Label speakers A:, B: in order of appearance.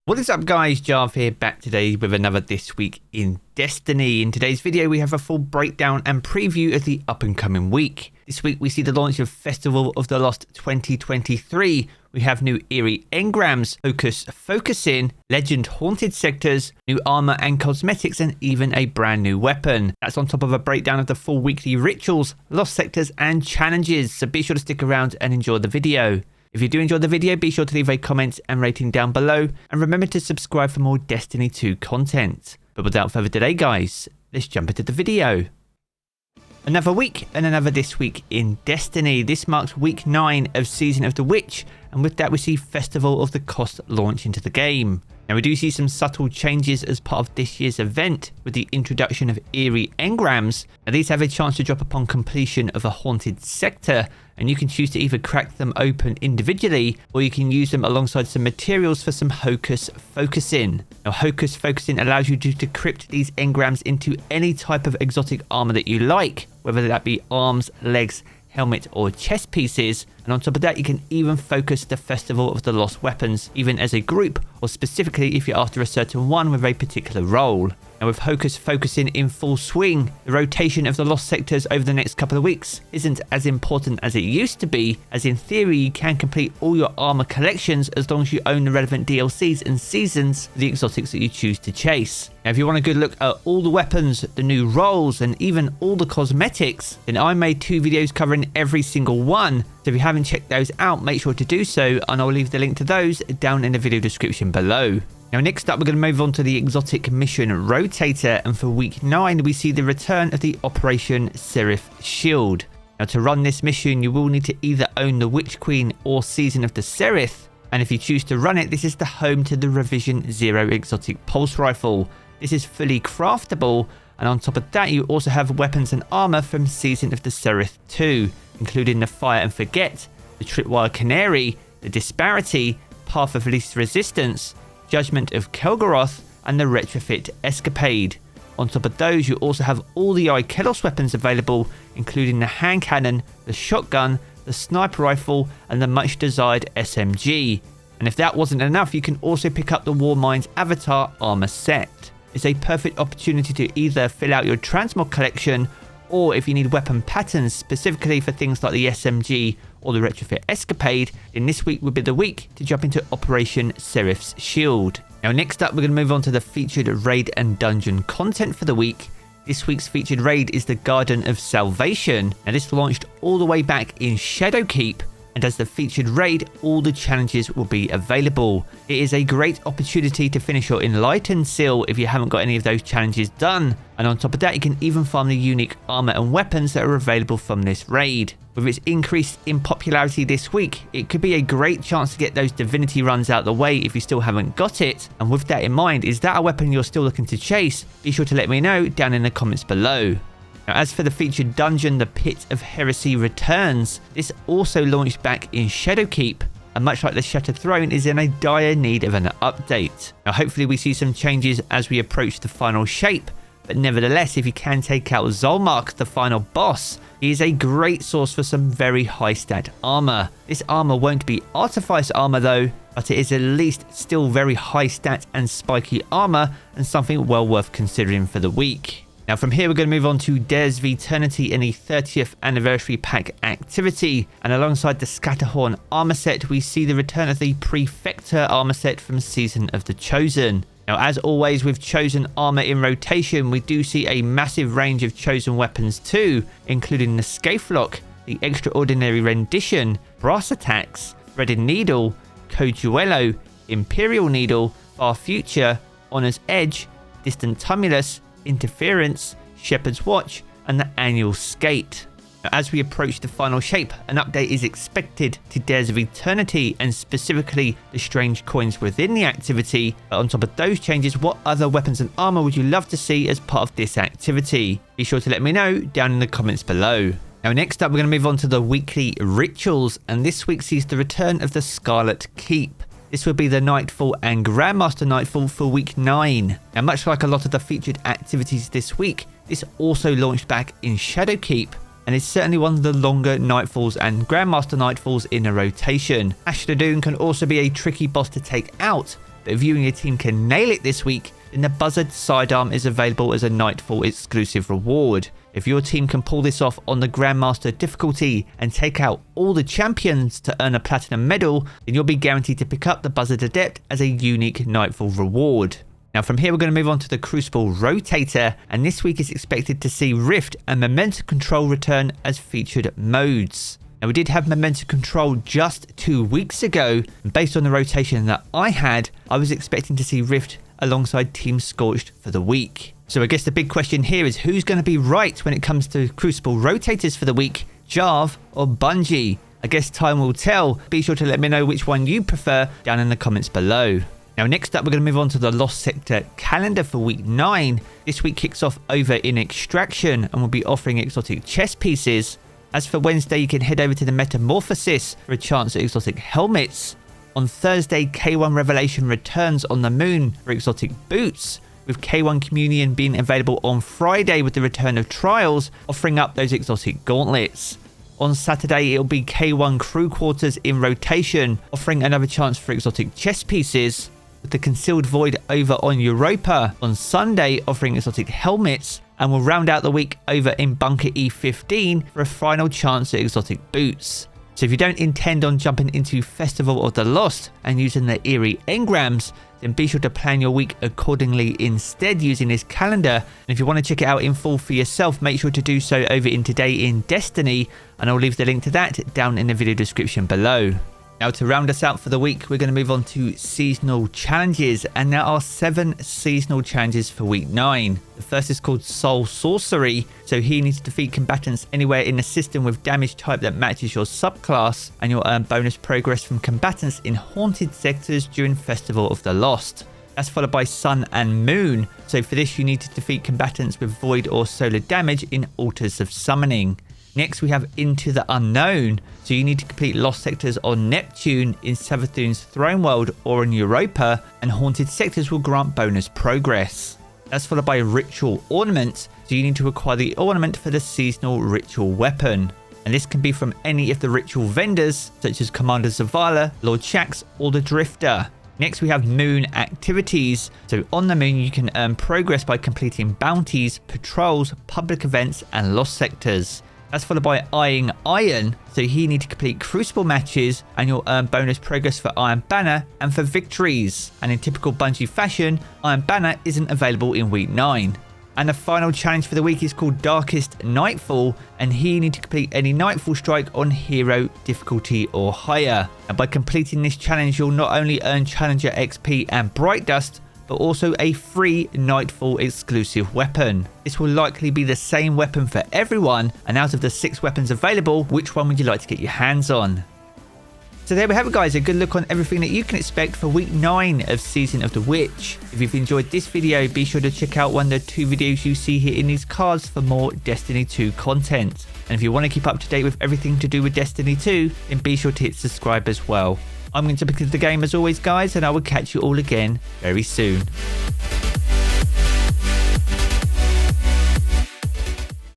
A: What is up guys, Jarv here, back today with another This Week in Destiny. In today's video we have a full breakdown and preview of the up and coming week. This week we see the launch of Festival of the Lost 2023. We have new eerie engrams, focusing, legend haunted sectors, new armor and cosmetics, and even a brand new weapon. That's on top of a breakdown of the full weekly rituals, lost sectors and challenges, so be sure to stick around and enjoy the video. If you do enjoy the video, be sure to leave a comment and rating down below, and remember to subscribe for more Destiny 2 content. But without further delay guys, let's jump into the video. Another week and another This Week in Destiny. This marks week 9 of Season of the Witch, and with that we see Festival of the Cost launch into the game. Now we do see some subtle changes as part of this year's event with the introduction of eerie engrams. Now these have a chance to drop upon completion of a haunted sector, and you can choose to either crack them open individually or you can use them alongside some materials for some hocus focusing. Now hocus focusing allows you to decrypt these engrams into any type of exotic armor that you like, whether that be arms, legs, helmet or chest pieces, and on top of that you can even focus the Festival of the Lost weapons even as a group, or specifically if you're after a certain one with a particular role. Now with hocus focusing in full swing, the rotation of the lost sectors over the next couple of weeks isn't as important as it used to be, as in theory you can complete all your armor collections as long as you own the relevant DLCs and seasons for the exotics that you choose to chase. Now if you want a good look at all the weapons, the new roles and even all the cosmetics, then I made 2 videos covering every single one. So if you haven't checked those out, make sure to do so, and I'll leave the link to those down in the video description below. Now next up we're going to move on to the exotic mission Rotator, and for week 9 we see the return of the Operation-ShareAlike shield. Now to run this mission you will need to either own the Witch Queen or Season of the Seraph, and if you choose to run it, this is the home to the Revision 0 exotic pulse rifle. This is fully craftable, and on top of that you also have weapons and armor from Season of the Seraph 2, including the Fire and Forget, the Tripwire Canary, the Disparity, Path of Least Resistance, Judgment of Kelgoroth, and the Retrofit Escapade. On top of those you also have all the Ikelos weapons available, including the hand cannon, the shotgun, the sniper rifle, and the much desired SMG. And if that wasn't enough, you can also pick up the Warmind's Avatar armor set. It's a perfect opportunity to either fill out your transmog collection, or if you need weapon patterns specifically for things like the SMG or the Retrofit Escapade, then this week would be the week to jump into Operation-ShareAlike's shield. Now next up we're going to move on to the featured raid and dungeon content for the week. This week's featured raid is the Garden of Salvation. Now this launched all the way back in Shadowkeep, and as the featured raid all the challenges will be available. It is a great opportunity to finish your Enlightened seal if you haven't got any of those challenges done, and on top of that you can even farm the unique armor and weapons that are available from this raid. With its increase in popularity this week, it could be a great chance to get those divinity runs out the way if you still haven't got it, and with that in mind, is that a weapon you're still looking to chase? Be sure to let me know down in the comments below. Now, as for the featured dungeon, the Pit of Heresy returns. This also launched back in Shadowkeep, and much like the Shattered Throne is in a dire need of an update. Now hopefully we see some changes as we approach the final shape, but nevertheless if you can take out Zolmark, the final boss, he is a great source for some very high stat armor. This armor won't be Artifice armor though, but it is at least still very high stat and spiky armor, and something well worth considering for the week. Now from here we're going to move on to Dares of Eternity in the 30th anniversary pack activity, and alongside the Scatterhorn armor set we see the return of the Prefector armor set from Season of the Chosen. Now as always with Chosen armor in rotation, we do see a massive range of Chosen weapons too, including the Scathelocke, the Extraordinary Rendition, Brass Attacks, Threaded Needle, Coduello, Imperial Needle, Far Future, Honor's Edge, Distant Tumulus, Interference, Shepherd's Watch, and the Annual Skate. Now, as we approach the final shape, an update is expected to Dares of Eternity, and specifically the strange coins within the activity. But on top of those changes, what other weapons and armor would you love to see as part of this activity? Be sure to let me know down in the comments below. Now next up we're going to move on to the weekly rituals, and this week sees the return of the Scarlet Keep. This will be the Nightfall and Grandmaster Nightfall for week 9. Now much like a lot of the featured activities this week, this also launched back in Shadowkeep, and is certainly one of the longer Nightfalls and Grandmaster Nightfalls in a rotation. Ashtadoon can also be a tricky boss to take out, but if you and your team can nail it this week, then the Buzzard sidearm is available as a Nightfall exclusive reward. If your team can pull this off on the Grandmaster difficulty and take out all the champions to earn a platinum medal, then you'll be guaranteed to pick up the Buzzard Adept as a unique Nightfall reward. Now from here we're going to move on to the Crucible Rotator, and this week is expected to see Rift and Momentum Control return as featured modes. Now we did have Momentum Control just 2 weeks ago, and based on the rotation that I had, I was expecting to see Rift alongside Team Scorched for the week. So I guess the big question here is who's going to be right when it comes to Crucible Rotators for the week, Jarv or Bungie? I guess time will tell. Be sure to let me know which one you prefer down in the comments below. Now next up we're going to move on to the Lost Sector calendar for week 9. This week kicks off over in Extraction and will be offering exotic chess pieces. As for Wednesday, you can head over to the Metamorphosis for a chance at exotic helmets. On Thursday, K1 Revelation returns on the moon for exotic boots, with K1 Communion being available on Friday with the return of Trials, offering up those exotic gauntlets. On Saturday, it'll be K1 Crew Quarters in rotation, offering another chance for exotic chess pieces, with the Concealed Void over on Europa on Sunday offering exotic helmets, and will round out the week over in Bunker E15 for a final chance at exotic boots. So if you don't intend on jumping into Festival of the Lost and using the Eerie engrams, then be sure to plan your week accordingly instead using this calendar. And if you want to check it out in full for yourself, make sure to do so over in Today in Destiny, and I'll leave the link to that down in the video description below. Now to round us out for the week, we're going to move on to seasonal challenges, and there are 7 seasonal challenges for week 9. The first is called Soul Sorcery, so here you need to defeat combatants anywhere in the system with damage type that matches your subclass, and you'll earn bonus progress from combatants in haunted sectors during Festival of the Lost. That's followed by Sun and Moon, so for this you need to defeat combatants with void or solar damage in Altars of Summoning. Next we have Into the Unknown, so you need to complete lost sectors on Neptune, in Savathun's Throne World or in Europa, and haunted sectors will grant bonus progress. That's followed by Ritual Ornament, so you need to acquire the ornament for the seasonal ritual weapon, and this can be from any of the ritual vendors such as Commander Zavala, Lord Shaxx or the Drifter. Next we have Moon Activities, so on the moon you can earn progress by completing bounties, patrols, public events and lost sectors. That's followed by Eyeing Iron, so here you need to complete Crucible matches and you'll earn bonus progress for Iron Banner and for victories. And in typical Bungie fashion, Iron Banner isn't available in week 9. And the final challenge for the week is called Darkest Nightfall, and here you need to complete any Nightfall strike on Hero difficulty or higher. And by completing this challenge, you'll not only earn Challenger XP and Bright Dust, but also a free Nightfall exclusive weapon. This will likely be the same weapon for everyone, and out of the 6 weapons available, which one would you like to get your hands on? So there we have it guys, a good look on everything that you can expect for week 9 of Season of the Witch. If you've enjoyed this video, be sure to check out one of the 2 videos you see here in these cards for more Destiny 2 content. And if you want to keep up to date with everything to do with Destiny 2, then be sure to hit subscribe as well. I'm going to jump into the game as always guys, and I will catch you all again very soon.